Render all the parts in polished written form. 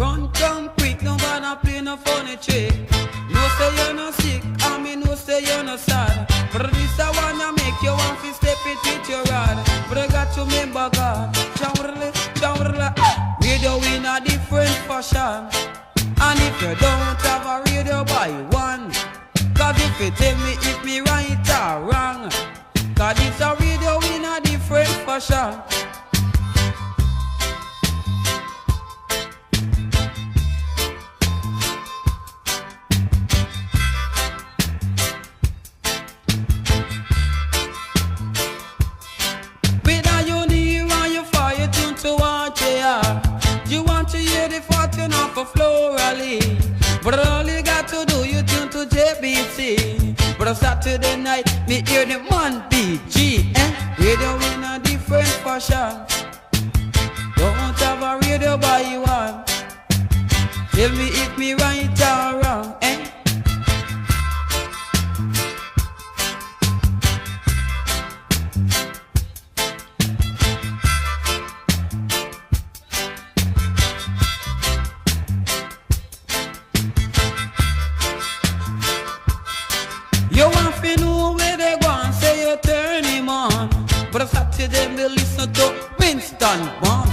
Run come quick, no gonna play no funny trick. No say you're not sick, I mean no say you're not sad. But this I wanna make you want to step it with your rod. But I got to remember God. Radio in a different fashion. And if you don't have a radio, buy one. Cause if you tell me if me right or wrong, cause it's a radio in a different fashion. Whether you near or you far, you tune to what you are. You want to hear the fortune of a florally. But all you got to do, you tune to JBC. But on Saturday night, me hear the man BG. Radio in a different fashion. Don't have a radio by one. Tell me if me right or wrong, You want to know where they go and say you turn him on. But on Saturday me listen to Winston Bond.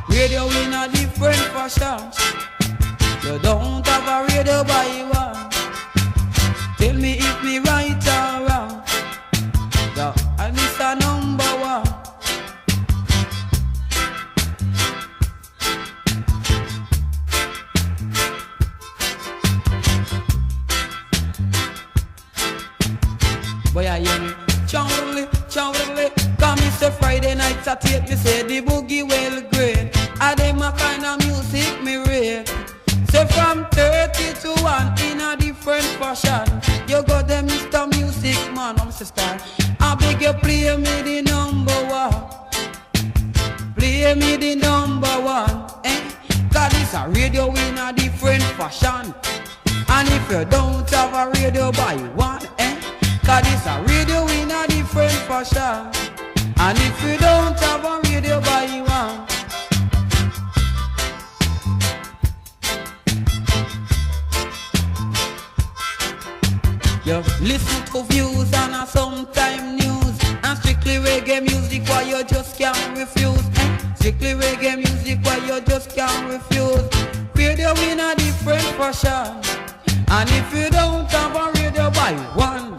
Radio in a different fashion. You don't have a radio by one. Tell me if me right or wrong. And it's a number one. Boy, I hear me chowderly. Come it's a Friday night, I tape me say the boogie well great. I dem a kind of music me rate. Say from 30 to 1 in a different fashion. You got them Mr. Music Man, I'm sister. I beg you play me the number one. Play me the number one, Cause it's a radio in a different fashion. And if you don't have a radio, buy one, Cause it's a radio in a different fashion. And if you don't have a radio, buy one. You listen to views and a sometime news. And strictly reggae music why you just can't refuse. Strictly reggae music why you just can't refuse. Radio in a different fashion. And if you don't have a radio, buy one.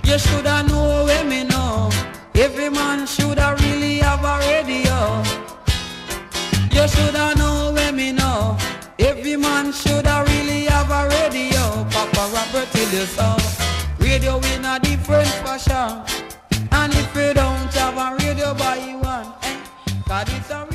You shoulda know where me know. Every man shoulda really have a radio. You shoulda know where me know. Every man shoulda really have a radio. Papa Robert till you saw. Radio in a different fashion. And if you don't have a radio, buy one, Cause it's a